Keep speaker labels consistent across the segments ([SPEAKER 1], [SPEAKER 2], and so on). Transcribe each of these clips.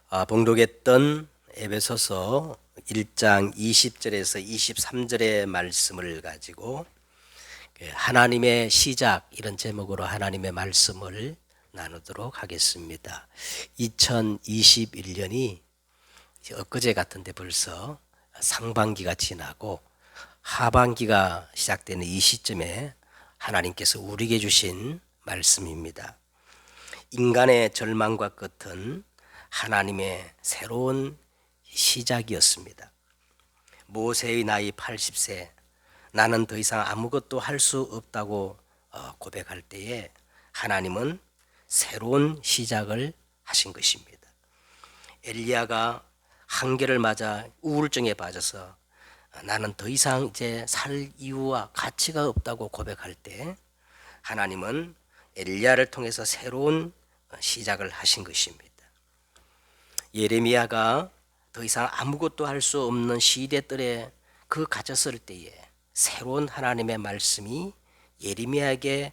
[SPEAKER 1] 봉독했던 에베소서 1장 20절에서 23절의 말씀을 가지고 하나님의 시작 이런 제목으로 하나님의 말씀을 나누도록 하겠습니다. 2021년이 엊그제 같은데 벌써 상반기가 지나고 하반기가 시작되는 이 시점에 하나님께서 우리에게 주신 말씀입니다. 인간의 절망과 끝은 하나님의 새로운 시작이었습니다. 모세의 나이 80세, 나는 더 이상 아무것도 할 수 없다고 고백할 때에 하나님은 새로운 시작을 하신 것입니다. 엘리야가 한계를 맞아 우울증에 빠져서 나는 더 이상 이제 살 이유와 가치가 없다고 고백할 때 하나님은 엘리야를 통해서 새로운 시작을 하신 것입니다. 예레미야가 더 이상 아무것도 할 수 없는 시대들에 갇혔을 때에 새로운 하나님의 말씀이 예레미야에게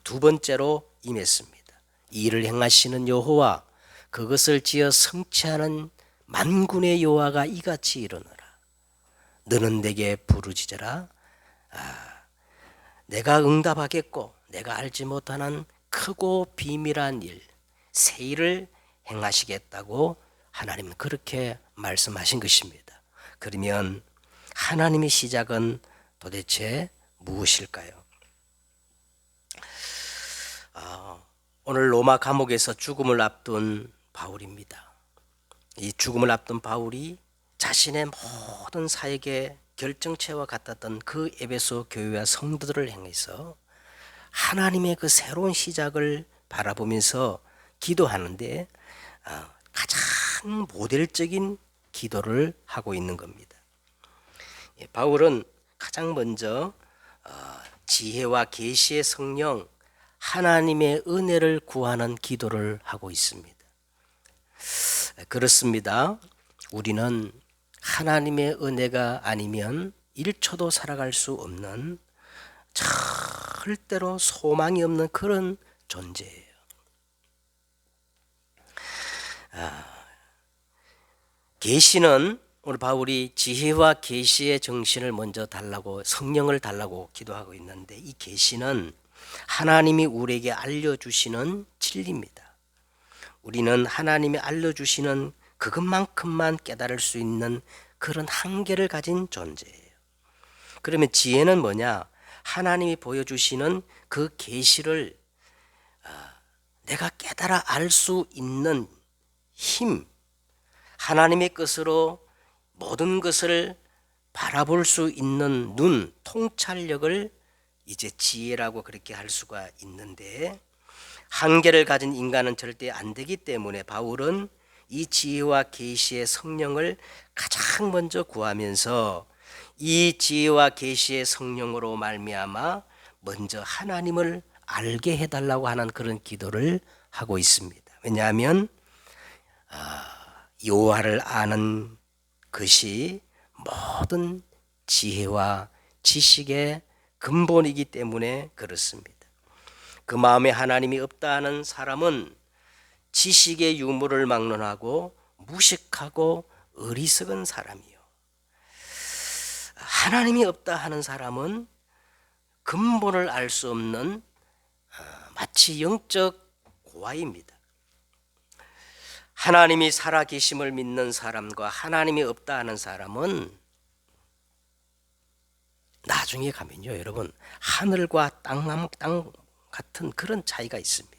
[SPEAKER 1] 두 번째로 임했습니다. 이 일을 행하시는 여호와, 그것을 지어 성취하는 만군의 여호와가 이같이 이르노라. 너는 내게 부르짖어라. 내가 응답하겠고 내가 알지 못하는 크고 비밀한 일, 새 일을 행하시겠다고 하나님은 그렇게 말씀하신 것입니다. 그러면 하나님의 시작은 도대체 무엇일까요? 오늘 로마 감옥에서 죽음을 앞둔 바울입니다. 이 죽음을 앞둔 바울이 자신의 모든 사역의 결정체와 같았던 그 에베소 교회와 성도들을 향해서 하나님의 그 새로운 시작을 바라보면서 기도하는데 가장 모델적인 기도를 하고 있는 겁니다. 바울은 가장 먼저 지혜와 계시의 성령, 하나님의 은혜를 구하는 기도를 하고 있습니다. 그렇습니다. 우리는 하나님의 은혜가 아니면 1초도 살아갈 수 없는 절대로 소망이 없는 그런 존재예요. 계시는 오늘 바울이 지혜와 계시의 정신을 먼저 달라고, 성령을 달라고 기도하고 있는데, 이 계시는 하나님이 우리에게 알려주시는 진리입니다. 우리는 하나님이 알려주시는 그것만큼만 깨달을 수 있는 그런 한계를 가진 존재예요. 그러면 지혜는 뭐냐? 하나님이 보여주시는 그 계시를 내가 깨달아 알 수 있는 힘, 하나님의 것으로 모든 것을 바라볼 수 있는 눈, 통찰력을 이제 지혜라고 그렇게 할 수가 있는데, 한계를 가진 인간은 절대 안 되기 때문에 바울은 이 지혜와 계시의 성령을 가장 먼저 구하면서 이 지혜와 계시의 성령으로 말미암아 먼저 하나님을 알게 해달라고 하는 그런 기도를 하고 있습니다. 왜냐하면 여호와를 아는 것이 모든 지혜와 지식의 근본이기 때문에 그렇습니다. 그 마음에 하나님이 없다 하는 사람은 지식의 유무를 막론하고 무식하고 어리석은 사람이요. 하나님이 없다 하는 사람은 근본을 알 수 없는 마치 영적 고아입니다. 하나님이 살아계심을 믿는 사람과 하나님이 없다 하는 사람은 나중에 가면요, 여러분, 하늘과 땅 같은 그런 차이가 있습니다.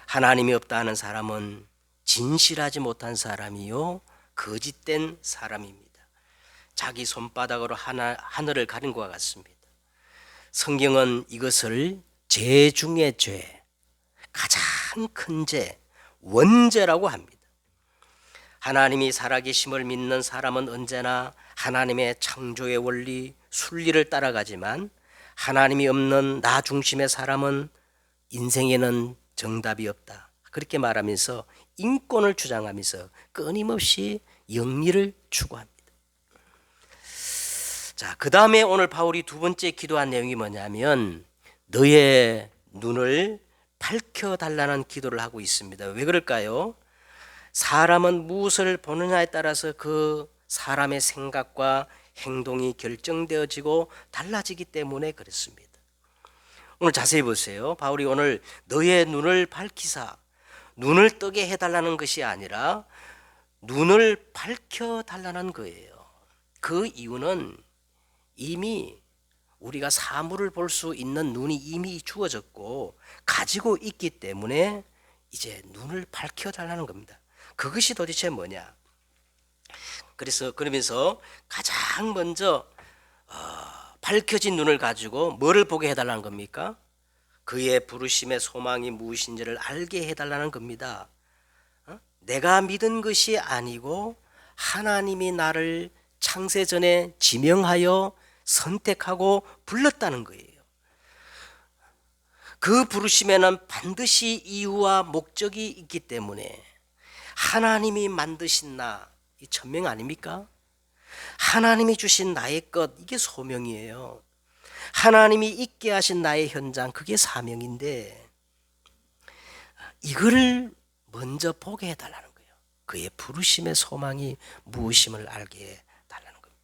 [SPEAKER 1] 하나님이 없다 하는 사람은 진실하지 못한 사람이요, 거짓된 사람입니다. 자기 손바닥으로 하늘을 가린 것과 같습니다. 성경은 이것을 죄 중의 죄, 가장 큰 죄, 원죄라고 합니다. 하나님이 살아계심을 믿는 사람은 언제나 하나님의 창조의 원리, 순리를 따라가지만 하나님이 없는 나 중심의 사람은 인생에는 정답이 없다, 그렇게 말하면서 인권을 주장하면서 끊임없이 영리를 추구합니다. 자, 그 다음에 오늘 바울이 두 번째 기도한 내용이 뭐냐면 너의 눈을 밝혀달라는 기도를 하고 있습니다. 왜 그럴까요? 사람은 무엇을 보느냐에 따라서 그 사람의 생각과 행동이 결정되어지고 달라지기 때문에 그렇습니다. 오늘 자세히 보세요. 바울이 오늘 너의 눈을 밝히사, 눈을 뜨게 해달라는 것이 아니라 눈을 밝혀달라는 거예요. 그 이유는 이미 우리가 사물을 볼 수 있는 눈이 이미 주어졌고 가지고 있기 때문에 이제 눈을 밝혀달라는 겁니다. 그것이 도대체 뭐냐? 그러면서 가장 먼저 밝혀진 눈을 가지고 뭐를 보게 해달라는 겁니까? 그의 부르심의 소망이 무엇인지를 알게 해달라는 겁니다. 내가 믿은 것이 아니고 하나님이 나를 창세 전에 지명하여 선택하고 불렀다는 거예요. 그 부르심에는 반드시 이유와 목적이 있기 때문에 하나님이 만드신 나, 이 천명 아닙니까? 하나님이 주신 나의 것, 이게 소명이에요. 하나님이 있게 하신 나의 현장, 그게 사명인데 이거를 먼저 보게 해달라는 거예요. 그의 부르심의 소망이 무엇임을 알게 해달라는 겁니다.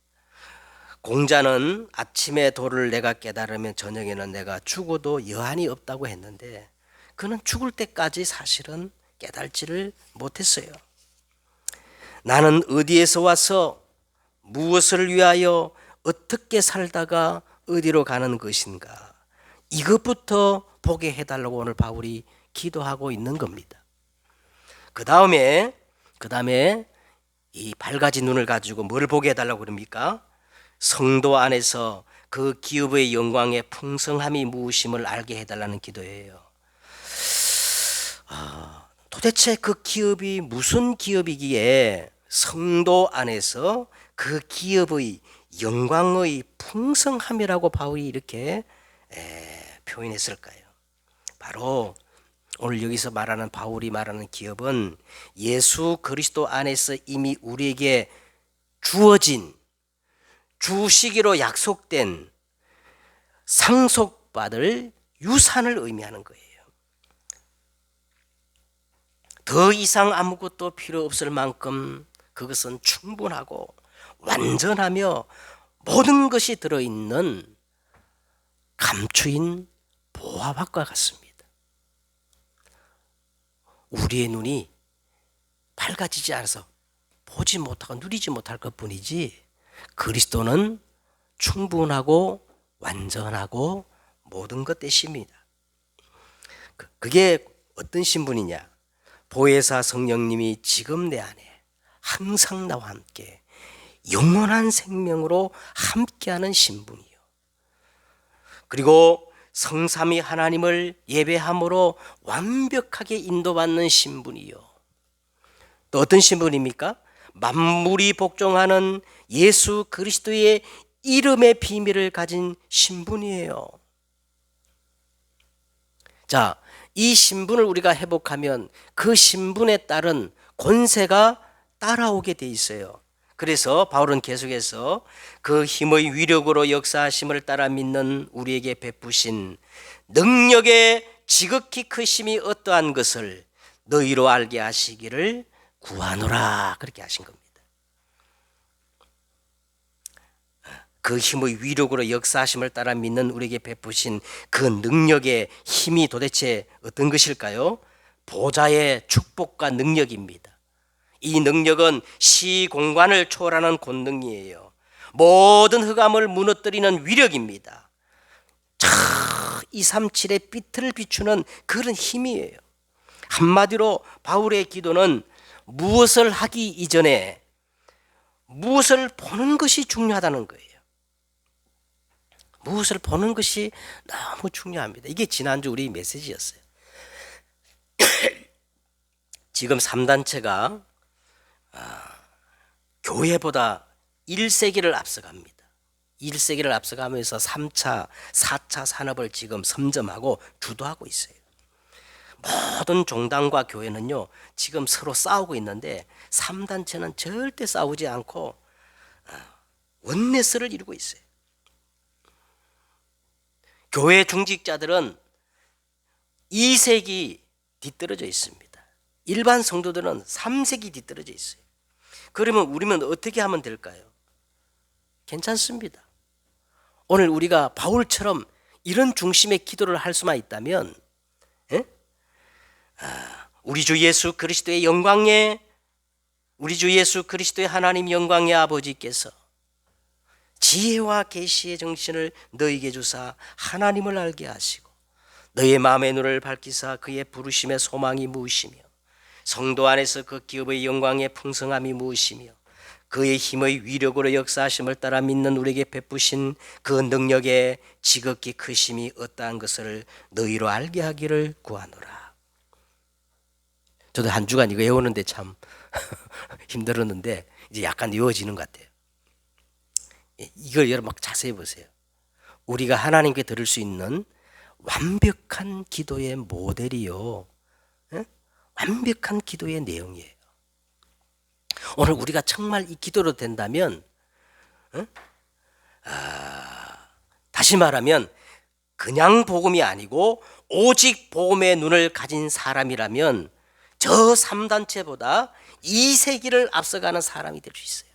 [SPEAKER 1] 공자는 아침에 도를 내가 깨달으면 저녁에는 내가 죽어도 여한이 없다고 했는데 그는 죽을 때까지 사실은 깨달지를 못했어요. 나는 어디에서 와서 무엇을 위하여 어떻게 살다가 어디로 가는 것인가, 이것부터 보게 해달라고 오늘 바울이 기도하고 있는 겁니다. 그 다음에 이 밝아진 눈을 가지고 뭘 보게 해달라고 그럽니까? 성도 안에서 그 기업의 영광의 풍성함이 무엇임을 알게 해달라는 기도예요. 도대체 그 기업이 무슨 기업이기에 성도 안에서 그 기업의 영광의 풍성함이라고 바울이 이렇게 표현했을까요? 바로 오늘 여기서 말하는, 바울이 말하는 기업은 예수 그리스도 안에서 이미 우리에게 주어진, 주시기로 약속된 상속받을 유산을 의미하는 거예요. 더 이상 아무것도 필요 없을 만큼 그것은 충분하고 완전하며 모든 것이 들어있는 감추인 보화밭과 같습니다. 우리의 눈이 밝아지지 않아서 보지 못하고 누리지 못할 것뿐이지 그리스도는 충분하고 완전하고 모든 것 되십니다. 그게 어떤 신분이냐? 보혜사 성령님이 지금 내 안에 항상 나와 함께 영원한 생명으로 함께하는 신분이요. 그리고 성삼위 하나님을 예배함으로 완벽하게 인도받는 신분이요. 또 어떤 신분입니까? 만물이 복종하는 예수 그리스도의 이름의 비밀을 가진 신분이에요. 자, 이 신분을 우리가 회복하면 그 신분에 따른 권세가 따라오게 돼 있어요. 그래서 바울은 계속해서 그 힘의 위력으로 역사하심을 따라 믿는 우리에게 베푸신 능력의 지극히 크심이 어떠한 것을 너희로 알게 하시기를 구하노라, 그렇게 하신 겁니다. 그 힘의 위력으로 역사하심을 따라 믿는 우리에게 베푸신 그 능력의 힘이 도대체 어떤 것일까요? 보좌의 축복과 능력입니다. 이 능력은 시공간을 초월하는 권능이에요. 모든 흑암을 무너뜨리는 위력입니다. 237의 빛을 비추는 그런 힘이에요. 한마디로 바울의 기도는 무엇을 하기 이전에 무엇을 보는 것이 중요하다는 거예요. 무엇을 보는 것이 너무 중요합니다. 이게 지난주 우리 메시지였어요. 지금 3단체가 교회보다 1세기를 앞서갑니다. 1세기를 앞서가면서 3차, 4차 산업을 지금 선점하고 주도하고 있어요. 모든 종단과 교회는요, 지금 서로 싸우고 있는데 3단체는 절대 싸우지 않고 원네스를 이루고 있어요. 교회 중직자들은 2세기 뒤떨어져 있습니다. 일반 성도들은 3세기 뒤떨어져 있어요. 그러면 우리는 어떻게 하면 될까요? 괜찮습니다. 오늘 우리가 바울처럼 이런 중심의 기도를 할 수만 있다면, 예? 우리 주 예수 그리스도의 영광에, 우리 주 예수 그리스도의 하나님 영광의 아버지께서 지혜와 계시의 정신을 너희에게 주사 하나님을 알게 하시고 너희의 마음의 눈을 밝히사 그의 부르심의 소망이 무엇이며 성도 안에서 그 기업의 영광의 풍성함이 무엇이며 그의 힘의 위력으로 역사하심을 따라 믿는 우리에게 베푸신 그 능력의 지극히 크심이 어떠한 것을 너희로 알게 하기를 구하노라. 저도 한 주간 이거 외우는데 참 힘들었는데 이제 약간 외워지는 것 같아요. 이걸 여러분 막 자세히 보세요. 우리가 하나님께 들을 수 있는 완벽한 기도의 모델이요, 완벽한 기도의 내용이에요. 오늘 우리가 정말 이 기도로 된다면, 다시 말하면 그냥 복음이 아니고 오직 복음의 눈을 가진 사람이라면 저 3단체보다 2세기를 앞서가는 사람이 될 수 있어요.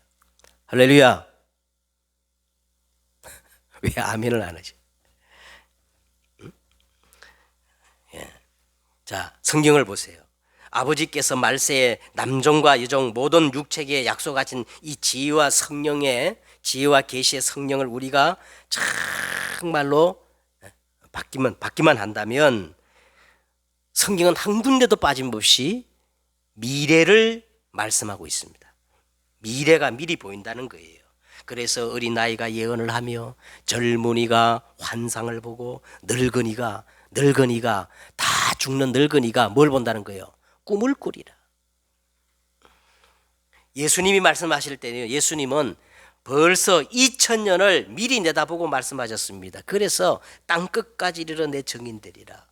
[SPEAKER 1] 할렐루야. 왜 아멘을 안 하지? 예. 자, 성경을 보세요. 아버지께서 말세에 남종과 여종 모든 육체계에 약속하신 이 지혜와 성령의, 지혜와 계시의 성령을 우리가 정말로 받기만 한다면 성경은 한 군데도 빠짐없이 미래를 말씀하고 있습니다. 미래가 미리 보인다는 거예요. 그래서 어린아이가 예언을 하며 젊은이가 환상을 보고 늙은이가 다 죽는 늙은이가 뭘 본다는 거예요? 꿈을 꾸리라. 예수님이 말씀하실 때는 예수님은 벌써 2000년을 미리 내다보고 말씀하셨습니다. 그래서 땅끝까지 이르러 내 증인되리라.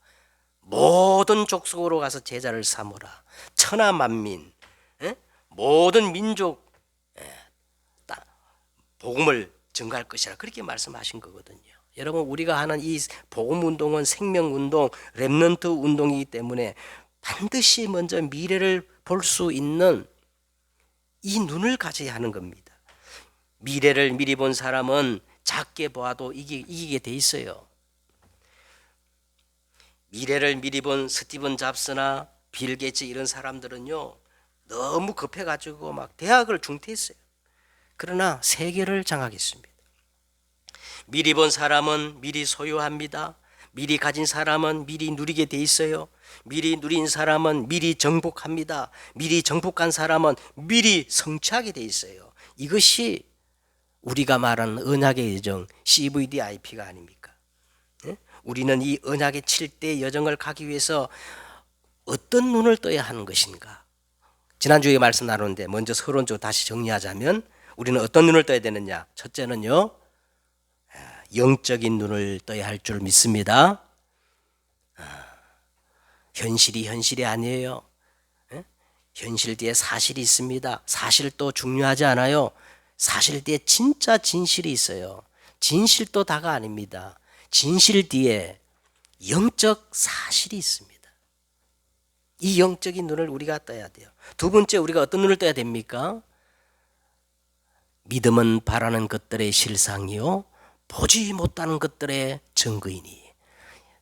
[SPEAKER 1] 모든 족속으로 가서 제자를 삼으라. 천하 만민, 모든 민족 복음을 전가할 것이라 그렇게 말씀하신 거거든요. 여러분, 우리가 하는 이 복음 운동은 생명 운동, 렘넌트 운동이기 때문에 반드시 먼저 미래를 볼 수 있는 이 눈을 가져야 하는 겁니다. 미래를 미리 본 사람은 작게 보아도 이기게 돼 있어요. 미래를 미리 본 스티븐 잡스나 빌 게이츠 이런 사람들은요, 너무 급해가지고 막 대학을 중퇴했어요. 그러나 세계를 장악했습니다. 미리 본 사람은 미리 소유합니다. 미리 가진 사람은 미리 누리게 돼 있어요. 미리 누린 사람은 미리 정복합니다. 미리 정복한 사람은 미리 성취하게 돼 있어요. 이것이 우리가 말하는 언약의 여정, CVDIP가 아닙니까? 우리는 이 언약의 7대 여정을 가기 위해서 어떤 눈을 떠야 하는 것인가? 지난주에 말씀 나누는데 먼저 서론적으로 다시 정리하자면 우리는 어떤 눈을 떠야 되느냐? 첫째는요, 영적인 눈을 떠야 할 줄 믿습니다. 현실이 아니에요. 현실 뒤에 사실이 있습니다. 사실도 중요하지 않아요. 사실 뒤에 진짜 진실이 있어요. 진실도 다가 아닙니다. 진실 뒤에 영적 사실이 있습니다. 이 영적인 눈을 우리가 떠야 돼요. 두 번째, 우리가 어떤 눈을 떠야 됩니까? 믿음은 바라는 것들의 실상이요 보지 못하는 것들의 증거이니.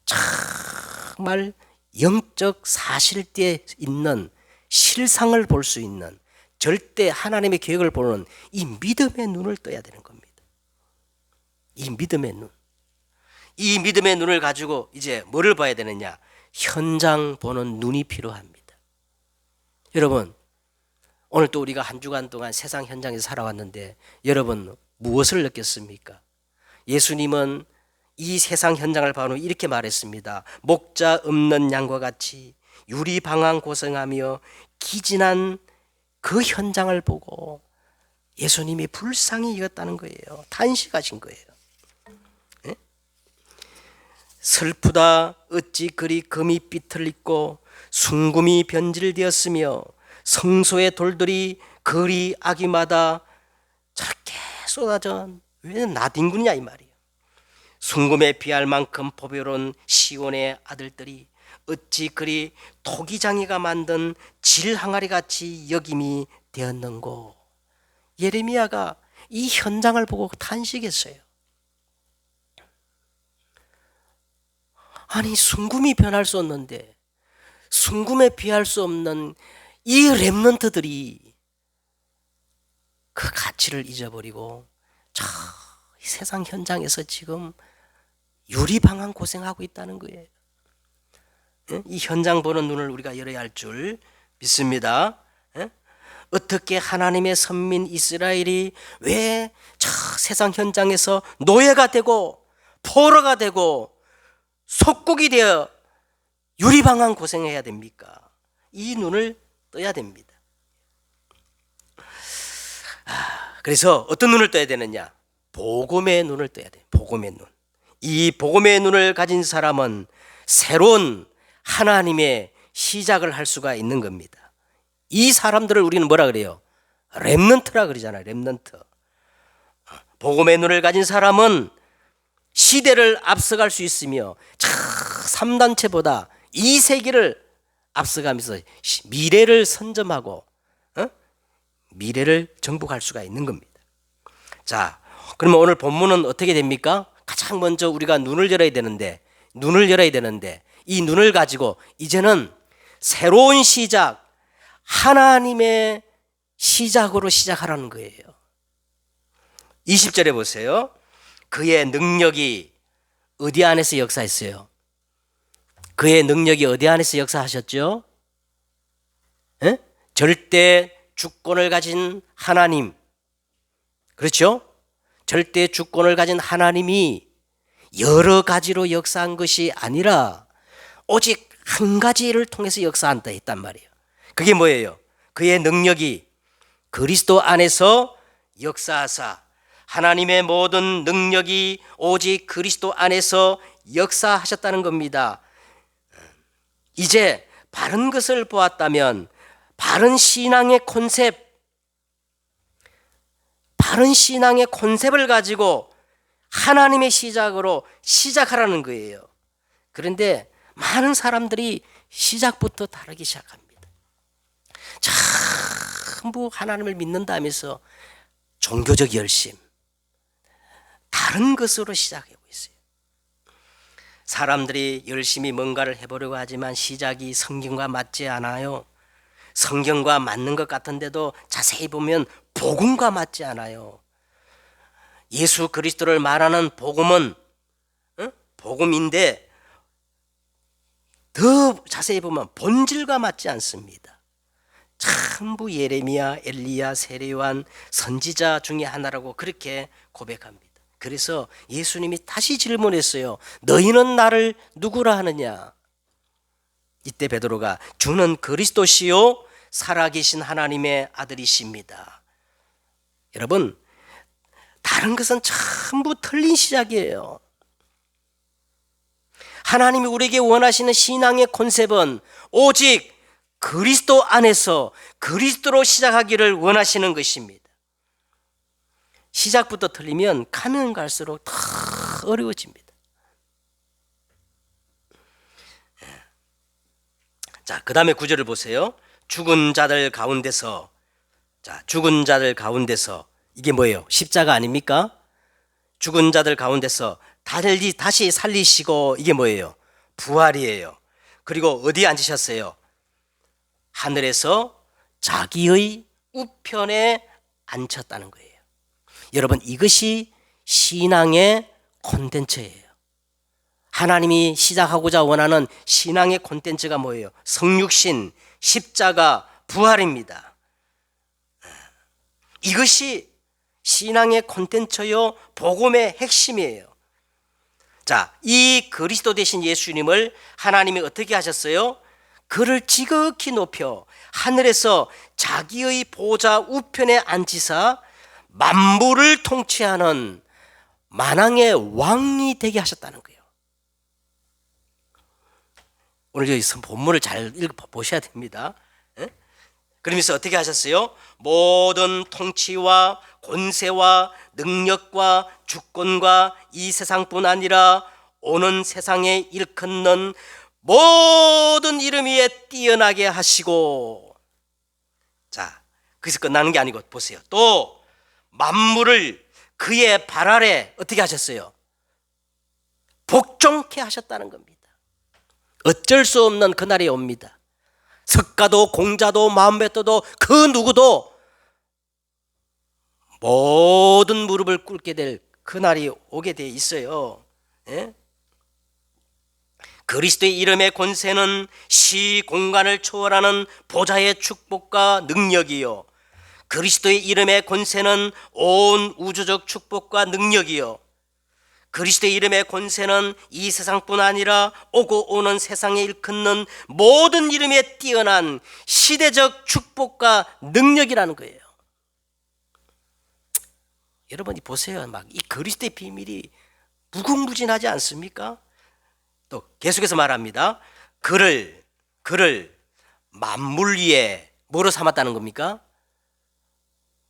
[SPEAKER 1] 정말 영적 사실대에 있는 실상을 볼 수 있는, 절대 하나님의 계획을 보는 이 믿음의 눈을 떠야 되는 겁니다. 이 믿음의 눈. 이 믿음의 눈을 가지고 이제 뭐를 봐야 되느냐? 현장 보는 눈이 필요합니다. 여러분, 오늘 또 우리가 한 주간 동안 세상 현장에서 살아왔는데 여러분 무엇을 느꼈습니까? 예수님은 이 세상 현장을 봐놓고 이렇게 말했습니다. 목자 없는 양과 같이 유리방황 고생하며 기진한 그 현장을 보고 예수님이 불쌍히 여겼다는 거예요. 탄식하신 거예요. 네? 슬프다 어찌 그리 금이 삐틀리고 순금이 변질되었으며 성소의 돌들이 그리 아기마다 저렇게 쏟아져. 왜 나뒹구느냐 이 말이에요. 순금에 비할 만큼 보배로운 시온의 아들들이 어찌 그리 토기장이가 만든 질항아리 같이 여김이 되었는고. 예레미야가 이 현장을 보고 탄식했어요. 아니, 순금이 변할 수 없는데, 순금에 비할 수 없는 이 렘넌트들이 그 가치를 잊어버리고 저 세상 현장에서 지금 유리방한 고생하고 있다는 거예요. 이 현장 보는 눈을 우리가 열어야 할 줄 믿습니다. 어떻게 하나님의 선민 이스라엘이 왜 저 세상 현장에서 노예가 되고 포로가 되고 속국이 되어 유리방한 고생해야 됩니까? 이 눈을 떠야 됩니다. 그래서 어떤 눈을 떠야 되느냐? 복음의 눈을 떠야 돼요. 복음의 눈. 이 복음의 눈을 가진 사람은 새로운 하나님의 시작을 할 수가 있는 겁니다. 이 사람들을 우리는 뭐라 그래요? 렘넌트라 그러잖아요. 렘넌트. 복음의 눈을 가진 사람은 시대를 앞서갈 수 있으며 3단체보다 이 세기를 앞서가면서 미래를 선점하고 미래를 정복할 수가 있는 겁니다. 자, 그러면 오늘 본문은 어떻게 됩니까? 가장 먼저 우리가 눈을 열어야 되는데 이 눈을 가지고 이제는 새로운 시작, 하나님의 시작으로 시작하라는 거예요. 20절에 보세요. 그의 능력이 어디 안에서 역사했어요? 그의 능력이 어디 안에서 역사하셨죠? 절대 주권을 가진 하나님, 그렇죠? 절대 주권을 가진 하나님이 여러 가지로 역사한 것이 아니라 오직 한 가지를 통해서 역사한다 했단 말이에요. 그게 뭐예요? 그의 능력이 그리스도 안에서 역사하사, 하나님의 모든 능력이 오직 그리스도 안에서 역사하셨다는 겁니다. 이제 바른 것을 보았다면 바른 신앙의 콘셉트를 가지고 하나님의 시작으로 시작하라는 거예요. 그런데 많은 사람들이 시작부터 다르기 시작합니다. 전부 하나님을 믿는다면서 종교적 열심, 다른 것으로 시작하고 있어요. 사람들이 열심히 뭔가를 해보려고 하지만 시작이 성경과 맞지 않아요. 성경과 맞는 것 같은데도 자세히 보면 복음과 맞지 않아요. 예수 그리스도를 말하는 복음은 복음인데 더 자세히 보면 본질과 맞지 않습니다. 전부 예레미야, 엘리야, 세례요한 선지자 중에 하나라고 그렇게 고백합니다. 그래서 예수님이 다시 질문했어요. 너희는 나를 누구라 하느냐? 이때 베드로가 주는 그리스도시요 살아계신 하나님의 아들이십니다. 여러분, 다른 것은 전부 틀린 시작이에요. 하나님이 우리에게 원하시는 신앙의 콘셉트는 오직 그리스도 안에서 그리스도로 시작하기를 원하시는 것입니다. 시작부터 틀리면 가면 갈수록 더 어려워집니다. 자, 그 다음에 9절을 보세요. 죽은 자들 가운데서, 이게 뭐예요? 십자가 아닙니까? 죽은 자들 가운데서 다시 살리시고, 이게 뭐예요? 부활이에요. 그리고 어디에 앉으셨어요? 하늘에서 자기의 우편에 앉혔다는 거예요. 여러분, 이것이 신앙의 콘텐츠예요. 하나님이 시작하고자 원하는 신앙의 콘텐츠가 뭐예요? 성육신, 십자가, 부활입니다. 이것이 신앙의 콘텐츠요, 복음의 핵심이에요. 자, 이 그리스도 되신 예수님을 하나님이 어떻게 하셨어요? 그를 지극히 높여 하늘에서 자기의 보좌 우편에 앉히사 만물을 통치하는 만왕의 왕이 되게 하셨다는 거예요. 오늘 여기 본문을 잘 읽어보셔야 됩니다. 그러면서 어떻게 하셨어요? 모든 통치와 권세와 능력과 주권과 이 세상뿐 아니라 오는 세상에 일컫는 모든 이름 위에 뛰어나게 하시고, 자, 거기서 끝나는 게 아니고 보세요. 또 만물을 그의 발 아래 어떻게 하셨어요? 복종케 하셨다는 겁니다. 어쩔 수 없는 그날이 옵니다. 석가도 공자도 마음베토도 그 누구도 모든 무릎을 꿇게 될 그날이 오게 돼 있어요. 예? 그리스도의 이름의 권세는 시 공간을 초월하는 보좌의 축복과 능력이요, 그리스도의 이름의 권세는 온 우주적 축복과 능력이요, 그리스도의 이름의 권세는 이 세상뿐 아니라 오고 오는 세상에 일컫는 모든 이름에 뛰어난 시대적 축복과 능력이라는 거예요. 여러분이 보세요. 막 이 그리스도의 비밀이 무궁무진하지 않습니까? 또 계속해서 말합니다. 그를 만물 위에 뭐로 삼았다는 겁니까?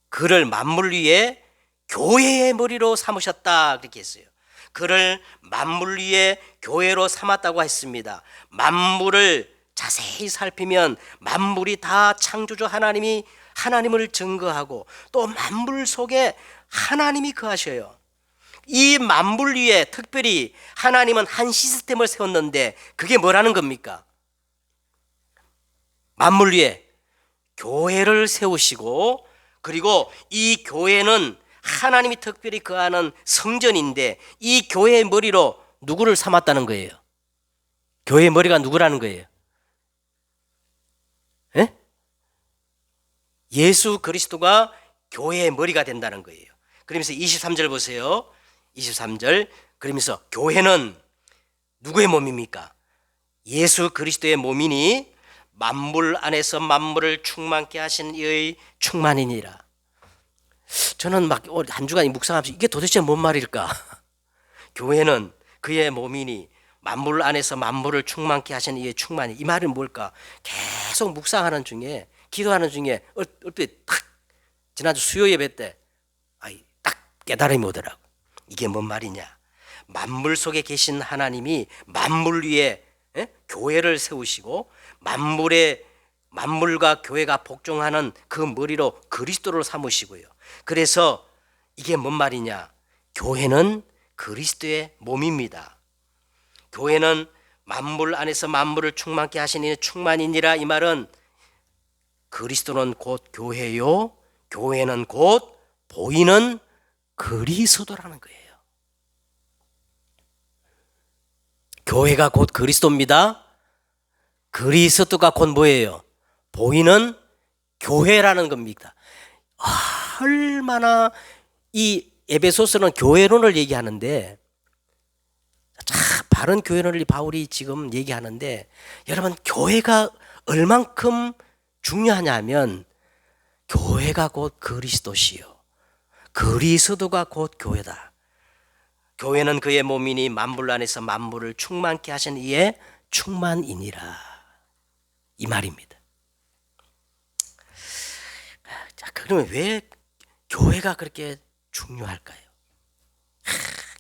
[SPEAKER 1] 그를 만물 위에 교회의 머리로 삼으셨다, 그렇게 했어요. 그를 만물 위에 교회로 삼았다고 했습니다. 만물을 자세히 살피면 만물이 다 창조주 하나님을 증거하고 또 만물 속에 하나님이 거하셔요. 이 만물 위에 특별히 하나님은 한 시스템을 세웠는데 그게 뭐라는 겁니까? 만물 위에 교회를 세우시고, 그리고 이 교회는 하나님이 특별히 거하는 성전인데 이 교회의 머리로 누구를 삼았다는 거예요? 교회의 머리가 누구라는 거예요? 예? 예수 그리스도가 교회의 머리가 된다는 거예요. 그러면서 23절 보세요. 23절, 그러면서 교회는 누구의 몸입니까? 예수 그리스도의 몸이니 만물 안에서 만물을 충만케 하신 이의 충만이니라. 저는 막 한 주간 묵상하면서 이게 도대체 뭔 말일까? 교회는 그의 몸이니 만물 안에서 만물을 충만케 하신 이의 충만이, 이 말은 뭘까? 계속 묵상하는 중에, 기도하는 중에 얼핏 딱 지난주 수요 예배 때 딱 깨달음이 오더라고. 이게 뭔 말이냐? 만물 속에 계신 하나님이 만물 위에 교회를 세우시고 만물과 교회가 복종하는 그 머리로 그리스도를 삼으시고요. 그래서 이게 뭔 말이냐? 교회는 그리스도의 몸입니다. 교회는 만물 안에서 만물을 충만케 하시니 충만이니라. 이 말은 그리스도는 곧 교회요, 교회는 곧 보이는 그리스도라는 거예요. 교회가 곧 그리스도입니다. 그리스도가 곧 뭐예요? 보이는 교회라는 겁니다. 얼마나 이 에베소서는 교회론을 얘기하는데, 바른 교회론을 바울이 지금 얘기하는데, 여러분 교회가 얼만큼 중요하냐면 교회가 곧 그리스도시요, 그리스도가 곧 교회다. 교회는 그의 몸이니 만물 안에서 만물을 충만케 하신 이의 충만이니라, 이 말입니다. 자, 그러면 왜 교회가 그렇게 중요할까요?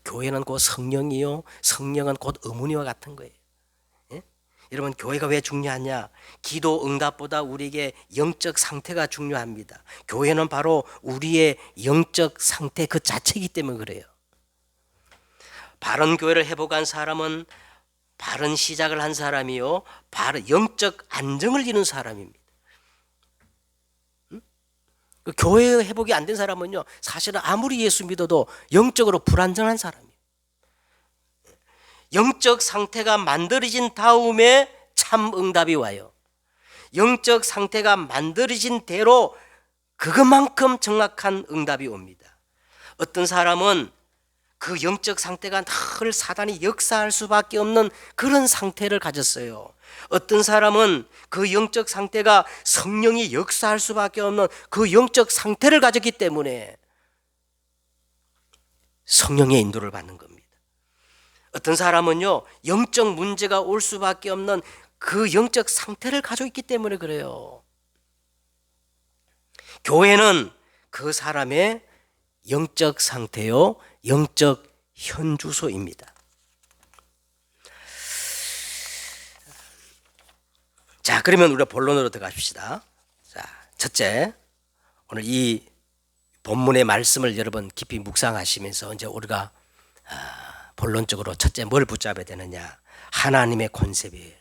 [SPEAKER 1] 교회는 곧 성령이요, 성령은 곧 어머니와 같은 거예요. 예? 여러분 교회가 왜 중요하냐? 기도 응답보다 우리에게 영적 상태가 중요합니다. 교회는 바로 우리의 영적 상태 그 자체이기 때문에 그래요. 바른 교회를 회복한 사람은 바른 시작을 한 사람이요, 바른 영적 안정을 이룬 사람입니다. 그 교회 회복이 안 된 사람은요, 사실은 아무리 예수 믿어도 영적으로 불안정한 사람이에요. 영적 상태가 만들어진 다음에 참 응답이 와요. 영적 상태가 만들어진 대로 그것만큼 정확한 응답이 옵니다. 어떤 사람은 그 영적 상태가 늘 사단이 역사할 수밖에 없는 그런 상태를 가졌어요. 어떤 사람은 그 영적 상태가 성령이 역사할 수밖에 없는 그 영적 상태를 가졌기 때문에 성령의 인도를 받는 겁니다. 어떤 사람은요, 영적 문제가 올 수밖에 없는 그 영적 상태를 가지고 있기 때문에 그래요. 교회는 그 사람의 영적 상태요, 영적 현주소입니다. 자, 그러면 우리가 본론으로 들어가십시다. 자, 첫째, 오늘 이 본문의 말씀을 여러분 깊이 묵상하시면서 이제 우리가 본론적으로 첫째 뭘 붙잡아야 되느냐? 하나님의 컨셉이에요.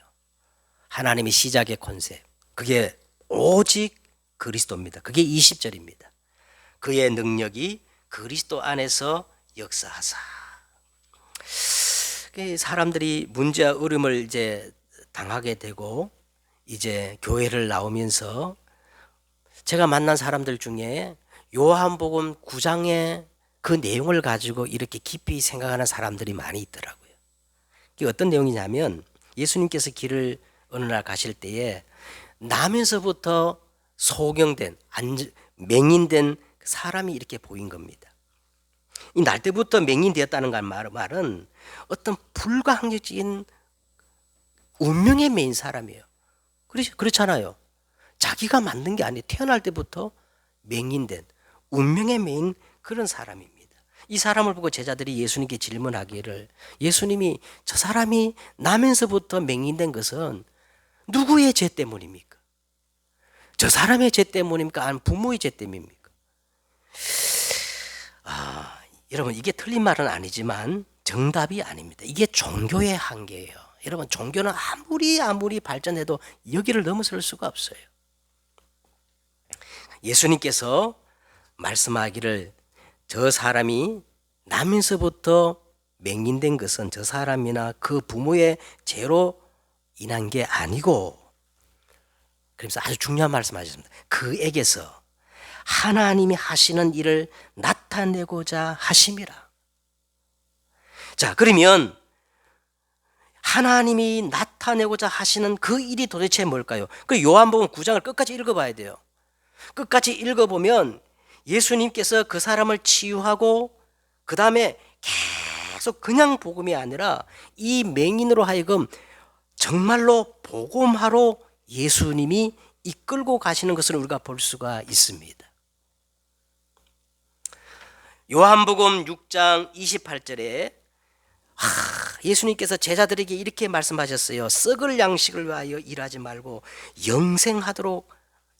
[SPEAKER 1] 하나님의 시작의 컨셉. 그게 오직 그리스도입니다. 그게 20절입니다. 그의 능력이 그리스도 안에서 역사하사. 사람들이 문제와 어려움을 이제 당하게 되고 이제 교회를 나오면서 제가 만난 사람들 중에 요한복음 9장의 그 내용을 가지고 이렇게 깊이 생각하는 사람들이 많이 있더라고요. 그게 어떤 내용이냐면 예수님께서 길을 어느 날 가실 때에 나면서부터 소경된 맹인된 사람이 이렇게 보인 겁니다. 이 날 때부터 맹인되었다는 말은 어떤 불가항력적인 운명의 매인 사람이에요. 그렇잖아요. 자기가 만든 게 아니에요. 태어날 때부터 맹인된 운명의 매인 그런 사람입니다. 이 사람을 보고 제자들이 예수님께 질문하기를, 예수님이 저 사람이 나면서부터 맹인된 것은 누구의 죄 때문입니까? 저 사람의 죄 때문입니까? 아니면 부모의 죄 때문입니까? 여러분, 이게 틀린 말은 아니지만 정답이 아닙니다. 이게 종교의 한계예요. 여러분, 종교는 아무리 발전해도 여기를 넘어설 수가 없어요. 예수님께서 말씀하기를 저 사람이 나면서부터 맹인된 것은 저 사람이나 그 부모의 죄로 인한 게 아니고, 그러면서 아주 중요한 말씀하셨습니다. 그에게서 하나님이 하시는 일을 나타내고자 하심이라. 자, 그러면 하나님이 나타내고자 하시는 그 일이 도대체 뭘까요? 그 요한복음 9장을 끝까지 읽어봐야 돼요. 끝까지 읽어보면 예수님께서 그 사람을 치유하고 그 다음에 계속 그냥 복음이 아니라 이 맹인으로 하여금 정말로 복음하러 예수님이 이끌고 가시는 것을 우리가 볼 수가 있습니다. 요한복음 6장 28절에 예수님께서 제자들에게 이렇게 말씀하셨어요. 썩을 양식을 위하여 일하지 말고 영생하도록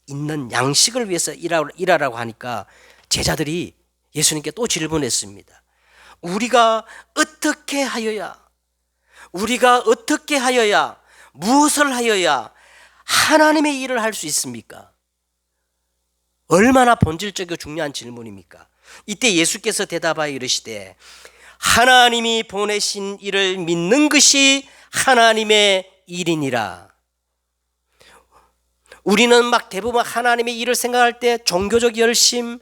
[SPEAKER 1] 있는 양식을 위해서 일하라고 하니까 제자들이 예수님께 또 질문했습니다. 우리가 어떻게 하여야 무엇을 하여야 하나님의 일을 할 수 있습니까? 얼마나 본질적이고 중요한 질문입니까? 이때 예수께서 대답하여 이르시되 하나님이 보내신 이를 믿는 것이 하나님의 일이니라. 우리는 막 대부분 하나님의 일을 생각할 때 종교적 열심,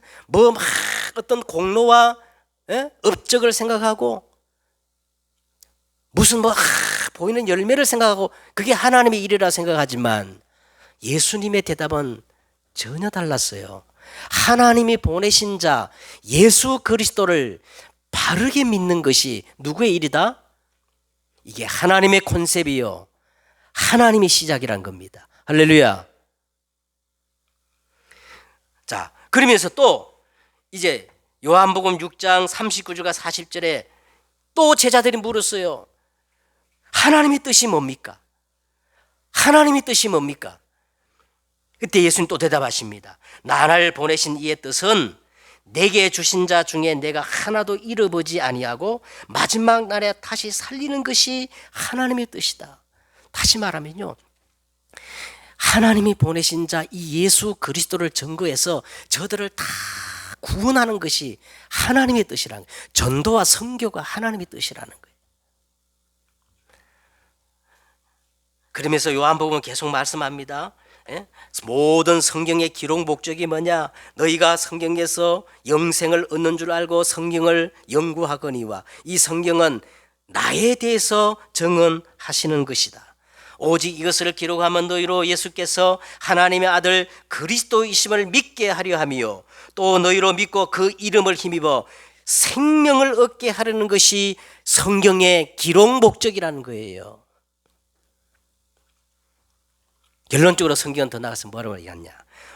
[SPEAKER 1] 어떤 공로와 업적을 생각하고 무슨 보이는 열매를 생각하고 그게 하나님의 일이라 생각하지만 예수님의 대답은 전혀 달랐어요. 하나님이 보내신 자 예수 그리스도를 바르게 믿는 것이 누구의 일이다? 이게 하나님의 컨셉이요, 하나님의 시작이란 겁니다. 할렐루야. 자, 그러면서 또 이제 요한복음 6장 39절과 40절에 또 제자들이 물었어요. 하나님의 뜻이 뭡니까? 하나님의 뜻이 뭡니까? 그때 예수님 또 대답하십니다. 나를 보내신 이의 뜻은 내게 주신 자 중에 내가 하나도 잃어보지 아니하고 마지막 날에 다시 살리는 것이 하나님의 뜻이다. 다시 말하면요, 하나님이 보내신 자 이 예수 그리스도를 증거해서 저들을 다 구원하는 것이 하나님의 뜻이라는 거예요. 전도와 선교가 하나님의 뜻이라는 거예요. 그러면서 요한복음은 계속 말씀합니다. 모든 성경의 기록 목적이 뭐냐? 너희가 성경에서 영생을 얻는 줄 알고 성경을 연구하거니와 이 성경은 나에 대해서 증언하시는 것이다. 오직 이것을 기록하면 너희로 예수께서 하나님의 아들 그리스도이심을 믿게 하려 하며 또 너희로 믿고 그 이름을 힘입어 생명을 얻게 하려는 것이 성경의 기록 목적이라는 거예요. 결론적으로 성경은 더 나가서 뭐라고 얘기하냐?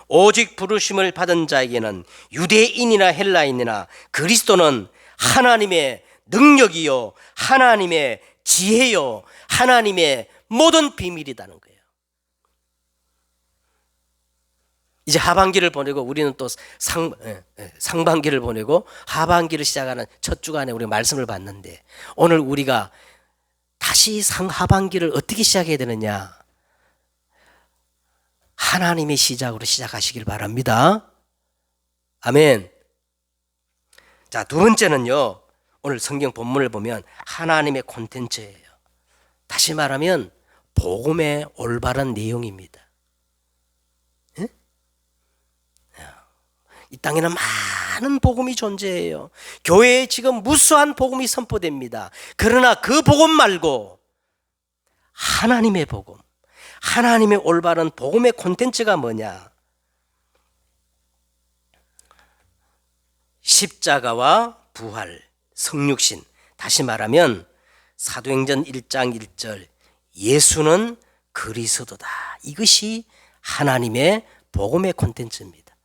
[SPEAKER 1] 오직 부르심을 받은 자에게는 유대인이나 헬라인이나 그리스도는 하나님의 능력이요, 하나님의 지혜요, 하나님의 모든 비밀이라는 거예요. 이제 하반기를 보내고 우리는 또 상반기를 보내고 하반기를 시작하는 첫 주간에 우리 말씀을 봤는데, 오늘 우리가 다시 상하반기를 어떻게 시작해야 되느냐? 하나님의 시작으로 시작하시길 바랍니다. 아멘. 자, 두 번째는요, 오늘 성경 본문을 보면 하나님의 콘텐츠예요. 다시 말하면 복음의 올바른 내용입니다. 예? 이 땅에는 많은 복음이 존재해요. 교회에 지금 무수한 복음이 선포됩니다. 그러나 그 복음 말고 하나님의 복음, 하나님의 올바른 복음의 콘텐츠가 뭐냐? 십자가와 부활, 성육신. 다시 말하면 사도행전 1장 1절 예수는 그리스도다. 이것이 하나님의 복음의 콘텐츠입니다.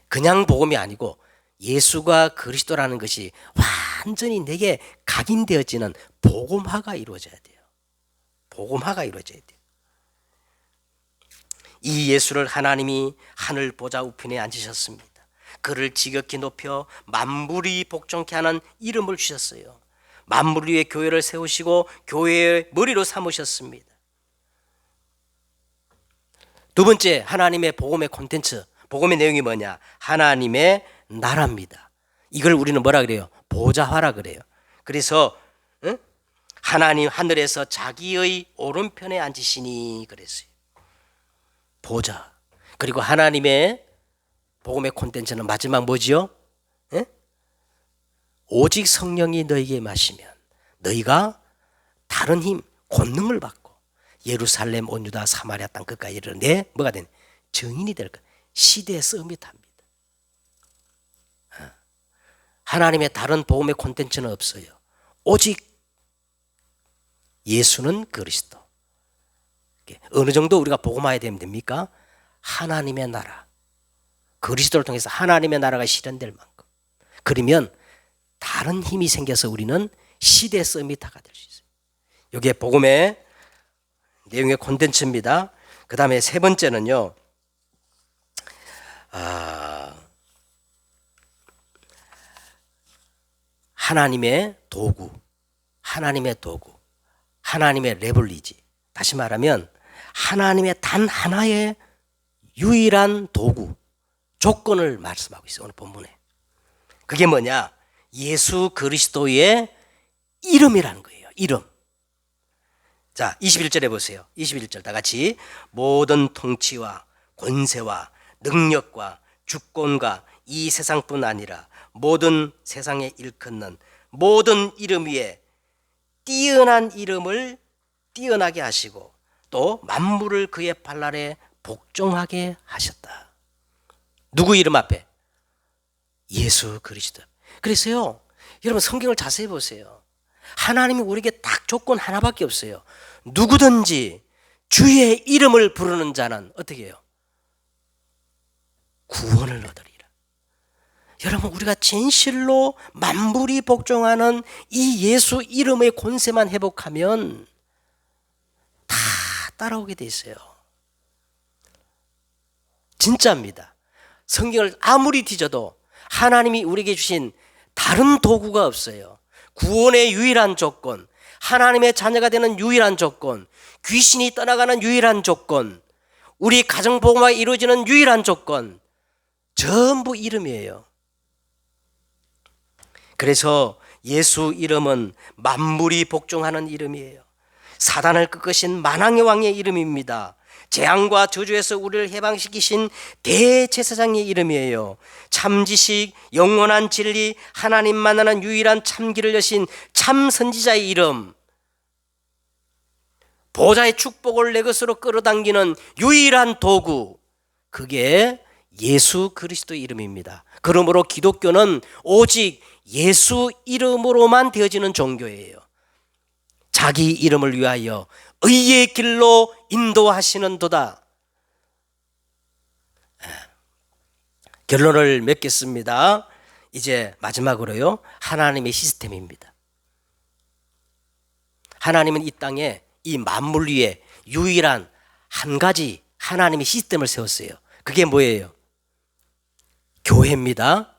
[SPEAKER 1] 그냥 복음이 아니고 예수가 그리스도라는 것이 완전히 내게 각인되어지는 복음화가 이루어져야 돼요. 복음화가 이루어져야 돼요. 이 예수를 하나님이 하늘 보좌 우편에 앉으셨습니다. 그를 지극히 높여 만물이 복종케 하는 이름을 주셨어요. 만물 위에 교회를 세우시고 교회의 머리로 삼으셨습니다. 두 번째, 하나님의 복음의 콘텐츠, 복음의 내용이 뭐냐? 하나님의 나라입니다. 이걸 우리는 뭐라 그래요? 보좌화라 그래요. 그래서 하나님 하늘에서 자기의 오른편에 앉으시니 그랬어요. 보좌. 그리고 하나님의 복음의 콘텐츠는 마지막 뭐지요? 오직 성령이 너희에게 마시면 너희가 다른 힘, 권능을 받고 예루살렘, 온 유다, 사마리아 땅 끝까지 이르러 내 뭐가 된 증인이 될 것. 시대에 서밋합니다. 하나님의 다른 복음의 콘텐츠는 없어요. 오직 예수는 그리스도. 어느 정도 우리가 복음화해야 되면 됩니까? 하나님의 나라, 그리스도를 통해서 하나님의 나라가 실현될 만큼. 그러면 다른 힘이 생겨서 우리는 시대 서밋화가 될 수 있어요. 이게 복음의 내용의 콘텐츠입니다. 그 다음에 세 번째는요, 하나님의 도구, 하나님의 도구, 하나님의 레블리지. 다시 말하면 하나님의 단 하나의 유일한 도구, 조건을 말씀하고 있어요. 오늘 본문에. 그게 뭐냐? 예수 그리스도의 이름이라는 거예요. 이름. 자, 21절에 보세요. 21절 다 같이. 모든 통치와 권세와 능력과 주권과 이 세상뿐 아니라 모든 세상에 일컫는 모든 이름 위에 뛰어난 이름을 뛰어나게 하시고 또 만물을 그의 발 아래 복종하게 하셨다. 누구 이름 앞에? 예수 그리스도. 그래서요, 여러분 성경을 자세히 보세요. 하나님이 우리에게 딱 조건 하나밖에 없어요. 누구든지 주의 이름을 부르는 자는 어떻게 해요? 구원을 얻으리라. 여러분, 우리가 진실로 만물이 복종하는 이 예수 이름의 권세만 회복하면 다 따라오게 돼 있어요. 진짜입니다. 성경을 아무리 뒤져도 하나님이 우리에게 주신 다른 도구가 없어요. 구원의 유일한 조건, 하나님의 자녀가 되는 유일한 조건, 귀신이 떠나가는 유일한 조건, 우리 가정 복음화가 이루어지는 유일한 조건, 전부 이름이에요. 그래서 예수 이름은 만물이 복종하는 이름이에요. 사단을 꺾으신 만왕의 왕의 이름입니다. 재앙과 저주에서 우리를 해방시키신 대제사장의 이름이에요. 참지식, 영원한 진리, 하나님 만나는 유일한 참길을 여신 참 선지자의 이름, 보좌의 축복을 내 것으로 끌어당기는 유일한 도구, 그게 예수 그리스도의 이름입니다. 그러므로 기독교는 오직 예수 이름으로만 되어지는 종교예요. 자기 이름을 위하여 의의 길로 인도하시는도다. 결론을 맺겠습니다. 이제 마지막으로요, 하나님의 시스템입니다. 하나님은 이 땅에 이 만물 위에 유일한 한 가지 하나님의 시스템을 세웠어요. 그게 뭐예요? 교회입니다.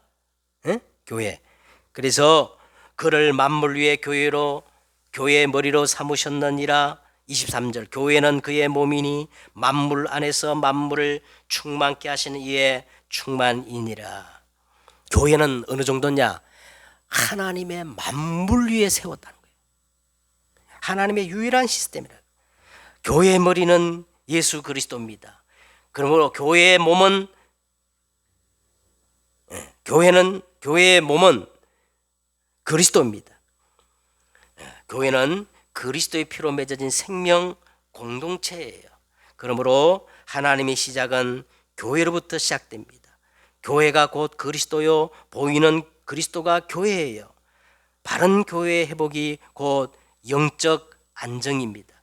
[SPEAKER 1] 예? 교회. 그래서 그를 만물 위의 교회의 머리로 삼으셨느니라. 23절, 교회는 그의 몸이니 만물 안에서 만물을 충만케 하시는 이의 충만이니라. 교회는 어느 정도냐? 하나님의 만물 위에 세웠다는 거예요. 하나님의 유일한 시스템이라. 교회의 머리는 예수 그리스도입니다. 그러므로 교회의 몸은 그리스도입니다. 교회는 그리스도의 피로 맺어진 생명 공동체예요. 그러므로 하나님의 시작은 교회로부터 시작됩니다. 교회가 곧 그리스도요, 보이는 그리스도가 교회예요. 바른 교회의 회복이 곧 영적 안정입니다.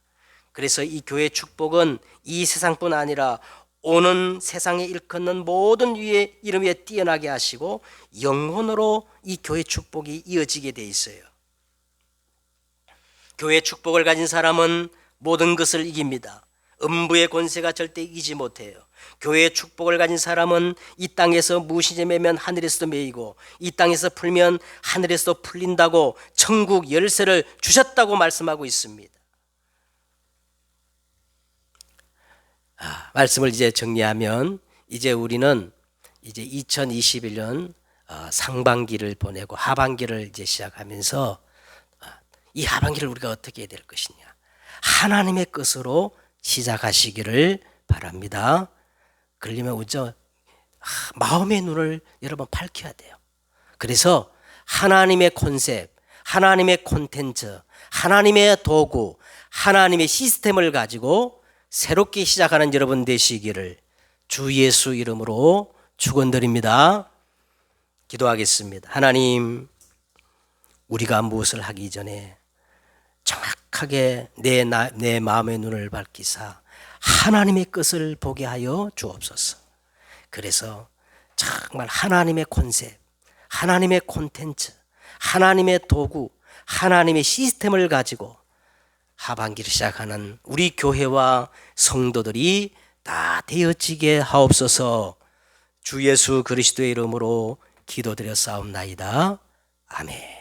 [SPEAKER 1] 그래서 이 교회의 축복은 이 세상뿐 아니라 오는 세상에 일컫는 모든 위의 이름 위에 뛰어나게 하시고 영혼으로 이 교회 축복이 이어지게 돼 있어요. 교회 축복을 가진 사람은 모든 것을 이깁니다. 음부의 권세가 절대 이기지 못해요. 교회의 축복을 가진 사람은 이 땅에서 무엇이지 매면 하늘에서도 매이고 이 땅에서 풀면 하늘에서도 풀린다고 천국 열쇠를 주셨다고 말씀하고 있습니다. 말씀을 이제 정리하면 이제 우리는 이제 2021년 상반기를 보내고 하반기를 이제 시작하면서 이 하반기를 우리가 어떻게 해야 될 것이냐, 하나님의 것으로 시작하시기를 바랍니다. 그러려면 우선 마음의 눈을 여러분 밝혀야 돼요. 그래서 하나님의 컨셉, 하나님의 콘텐츠, 하나님의 도구, 하나님의 시스템을 가지고 새롭게 시작하는 여러분 되시기를 주 예수 이름으로 축원드립니다. 기도하겠습니다. 하나님, 우리가 무엇을 하기 전에 정확하게 내 마음의 눈을 밝히사 하나님의 것을 보게 하여 주옵소서. 그래서 정말 하나님의 콘셉트, 하나님의 콘텐츠, 하나님의 도구, 하나님의 시스템을 가지고 하반기를 시작하는 우리 교회와 성도들이 다 되어지게 하옵소서. 주 예수 그리스도의 이름으로 기도드려 싸움나이다. 아멘.